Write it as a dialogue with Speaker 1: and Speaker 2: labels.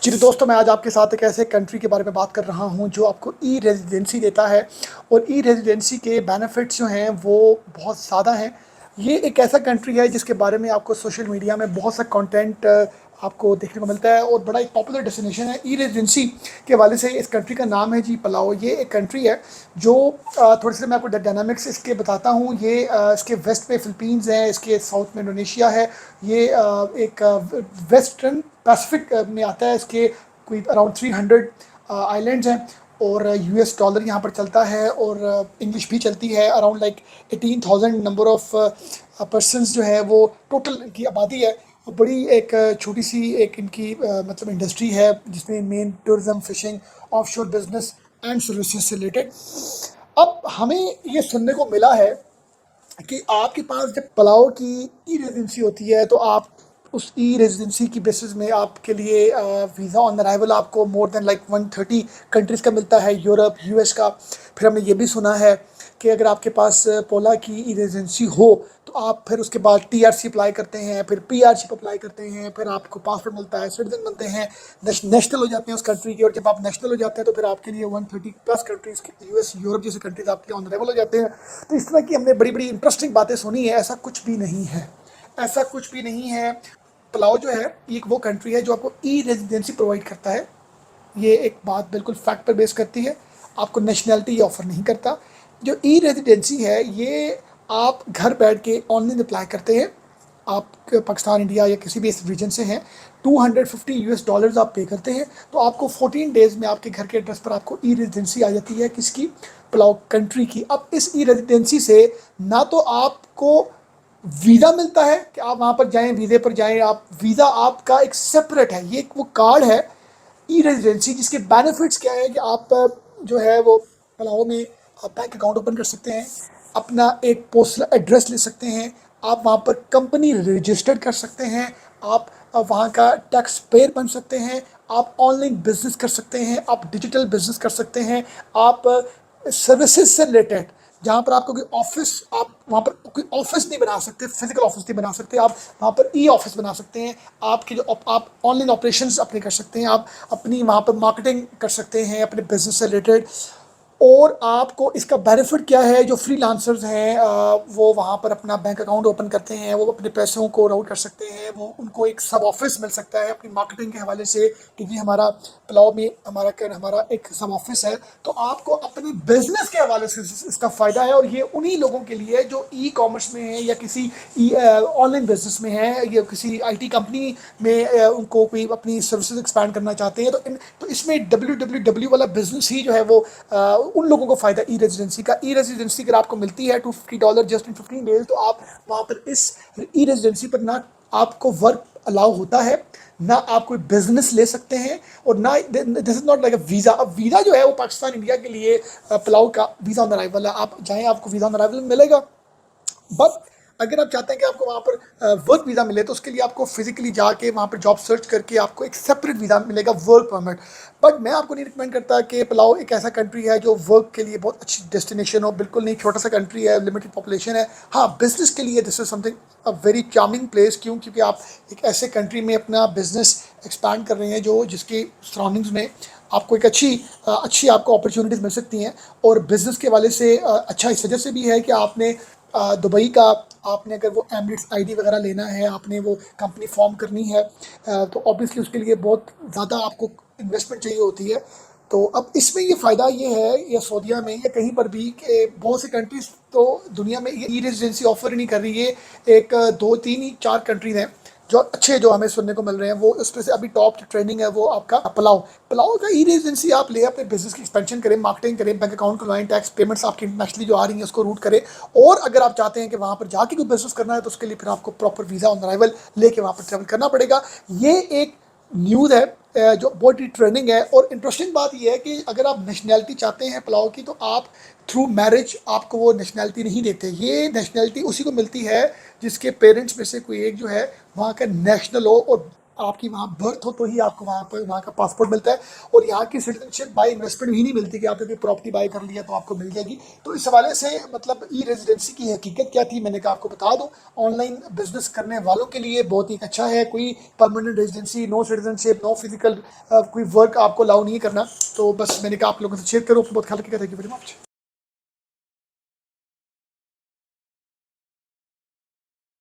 Speaker 1: जी तो दोस्तों, मैं आज आपके साथ एक ऐसे कंट्री के बारे में बात कर रहा हूँ जो आपको ई रेज़िडेंसी देता है और ई रेज़िडेंसी के बेनिफिट्स जो हैं वो बहुत ज़्यादा हैं। ये एक ऐसा कंट्री है जिसके बारे में आपको सोशल मीडिया में बहुत सा कंटेंट आपको देखने को मिलता है और बड़ा एक पॉपुलर डेस्टिनेशन है। ई रेज़िडेंसी के हवाले से इस कंट्री का नाम है जी पलाओ। ये एक कंट्री है जो थोड़े से मैं आपको डायनामिक्स इसके बताता हूँ। ये इसके वेस्ट में फ़िलीपींस है, इसके साउथ में इंडोनेशिया है। ये एक वेस्टर्न पैसिफिक में आता है। इसके कोई अराउंड 300 आइलैंड्स हैं और यूएस डॉलर यहाँ पर चलता है और इंग्लिश भी चलती है। Around like 18,000 number of persons जो है वो टोटल इनकी आबादी है। और बड़ी एक छोटी सी एक इनकी मतलब इंडस्ट्री है जिसमें main tourism, fishing, offshore business and services से रिलेटेड। अब हमें ये सुनने को मिला है कि आपके पास जब पलाओ की ई रेजिडेंसी होती है तो आप उस ई रेजिडेंसी की बेसिस में आपके लिए वीज़ा ऑन अराइवल आपको मोर देन लाइक 130 कंट्रीज़ का मिलता है, यूरोप, यूएस का। फिर हमने ये भी सुना है कि अगर आपके पास पोला की ई रेजिडेंसी हो तो आप फिर उसके बाद टीआरसी अप्लाई करते हैं, फिर पीआरसी अप्लाई करते हैं, फिर आपको पासपोर्ट मिलता है, सिटीजन बनते हैं, नेशनल हो जाते हैं उस कंट्री के। और जब आप नेशनल हो जाते हैं तो फिर आपके लिए 130 प्लस कंट्रीज़, यूएस, यूरोप जैसे कंट्रीज़ आपके लिए ऑन अराइवल हो जाते हैं। तो इस तरह की हमने बड़ी बड़ी इंटरेस्टिंग बातें सुनी है। ऐसा कुछ भी नहीं है, ऐसा कुछ भी नहीं है। पलाओ जो है ये एक वो कंट्री है जो आपको ई रेजिडेंसी प्रोवाइड करता है। ये एक बात बिल्कुल फैक्ट पर बेस करती है, आपको नेशनैलिटी ऑफ़र नहीं करता। जो ई रेजिडेंसी है ये आप घर बैठ के ऑनलाइन अप्लाई करते हैं। आप पाकिस्तान, इंडिया या किसी भी इस रीजन से हैं, 250 यूएस डॉलर्स आप पे करते हैं तो आपको 14 डेज़ में आपके घर के एड्रेस पर आपको ई रेजिडेंसी आ जाती है। किसकी? पलाओ कंट्री की। अब इस ई रेजिडेंसी से ना तो आपको वीज़ा मिलता है कि आप वहाँ पर जाएं, वीज़े पर जाएं, आप वीज़ा आपका एक सेपरेट है। ये एक वो कार्ड है ई रेजिडेंसी जिसके बेनिफिट्स क्या है कि आप जो है वो पलाओ में आप बैंक अकाउंट ओपन कर सकते हैं, अपना एक पोस्टल एड्रेस ले सकते हैं, आप वहाँ पर कंपनी रजिस्टर्ड कर सकते हैं, आप वहाँ का टैक्स पेयर बन सकते हैं, आप ऑनलाइन बिजनेस कर सकते हैं, आप डिजिटल बिजनेस कर सकते हैं, आप सर्विसेज से रिलेटेड जहाँ पर आपको कोई ऑफिस, आप वहाँ पर कोई ऑफिस नहीं बना सकते, फिजिकल ऑफिस नहीं बना सकते, आप वहाँ पर ई ऑफिस बना सकते हैं। आपके जो आप ऑनलाइन ऑपरेशंस अपने कर सकते हैं, आप अपनी वहाँ पर मार्केटिंग कर सकते हैं अपने बिजनेस से रिलेटेड। और आपको इसका बेनिफिट क्या है? जो फ्रीलांसर्स हैं वो वहाँ पर अपना बैंक अकाउंट ओपन करते हैं, वो अपने पैसों को राउट कर सकते हैं, वो उनको एक सब ऑफिस मिल सकता है अपनी मार्केटिंग के हवाले से, क्योंकि हमारा पलाओ में हमारा एक सब ऑफिस है। तो आपको अपनी बिजनेस के हवाले से इसका फ़ायदा है और ये उन्हीं लोगों के लिए जो ई कॉमर्स में है या किसी ऑनलाइन बिजनेस में है या किसी आईटी कंपनी में उनको कोई अपनी सर्विसेज एक्सपैंड करना चाहते हैं। तो इसमें www वाला बिजनेस ही जो है वो उन लोगों को फ़ायदा ई रेजिडेंसी का। ई रेजिडेंसी अगर आपको मिलती है $250 जस्ट इन 15 डेज, तो आप वहाँ पर इस ई रेजिडेंसी पर ना आपको वर्क अलाउ होता है, ना आप कोई बिजनेस ले सकते हैं, और ना this is not like a visa. अब वीज़ा जो है वो पाकिस्तान, इंडिया के लिए पलाओ का वीज़ा ऑन अराइवल है। आप जाएँ, आपको वीज़ा ऑन अराइवल मिलेगा। बट अगर आप चाहते हैं कि आपको वहाँ पर वर्क वीज़ा मिले तो उसके लिए आपको फिजिकली जाके वहाँ पर जॉब सर्च करके आपको एक सेपरेट वीज़ा मिलेगा, वर्क परमिट। बट मैं आपको नहीं रिकमेंड करता कि पलाओ एक ऐसा कंट्री है जो वर्क के लिए बहुत अच्छी डेस्टिनेशन हो। बिल्कुल नहीं, छोटा सा कंट्री है, लिमिटेड पॉपुलेशन है। हाँ, बिजनेस के लिए this is something a very charming place. क्यों? क्योंकि आप एक ऐसे कंट्री में अपना बिजनेस एक्सपैंड कर रहे हैं जो जिसकी सराउंडिंग्स में आपको एक अच्छी आपको अपॉर्चुनिटीज़ मिल सकती हैं। और बिज़नेस के वाले से अच्छा इस वजह से भी है कि आपने दुबई का, आपने अगर वो एमिरेट्स आईडी वगैरह लेना है, आपने वो कंपनी फॉर्म करनी है, तो ऑब्वियसली उसके लिए बहुत ज़्यादा आपको इन्वेस्टमेंट चाहिए होती है। तो अब इसमें ये फ़ायदा ये है, या सऊदीया में या कहीं पर भी, कि बहुत सी कंट्रीज़ तो दुनिया में ये ई रेजिडेंसी ऑफ़र ही नहीं कर रही है। एक दो तीन ही चार कंट्रीज़ हैं जो अच्छे, जो हमें सुनने को मिल रहे हैं। वो उसमें से अभी टॉप ट्रेंडिंग है वो आपका पलाओ। पलाओ का ई रेजिडेंसी आप ले अपने बिजनेस की एक्सपेंशन करें, मार्केटिंग करें, बैंक अकाउंट खुलवाएं, टैक्स पेमेंट्स आपकी इंटरनेशनली जो आ रही हैं उसको रूट करें। और अगर आप चाहते हैं कि वहाँ पर जाके कोई बिजनेस करना है तो उसके लिए फिर आपको प्रॉपर वीज़ा ऑन अराइवल लेके वहाँ पर ट्रैवल करना पड़ेगा। ये एक न्यूज़ है जो बहुत ही ट्रेंडिंग है। और इंटरेस्टिंग बात यह है कि अगर आप नेशनैलिटी चाहते हैं पलाओ की, तो आप थ्रू मैरिज आपको वो नेशनैलिटी नहीं देते। ये नेशनैलिटी उसी को मिलती है जिसके पेरेंट्स में से कोई एक जो है वहाँ का नेशनल हो। और आपकी वहाँ बर्थ हो तो ही आपको वहाँ पर वहाँ का पासपोर्ट मिलता है। और यहाँ की सिटीजनशिप बाय इन्वेस्टमेंट ही नहीं मिलती कि आपने कोई प्रॉपर्टी बाय कर लिया तो आपको मिल जाएगी। तो इस हवाले से मतलब ई रेजिडेंसी की हकीकत क्या थी, मैंने कहा आपको बता दूं। ऑनलाइन बिजनेस करने वालों के लिए बहुत ही अच्छा है। कोई permanent residency, no citizenship, no physical कोई वर्क आपको अलाउ नहीं करना। तो बस मैंने कहा आप लोगों से शेयर करो। बहुत ख्याल रखिएगा। Thank you very much.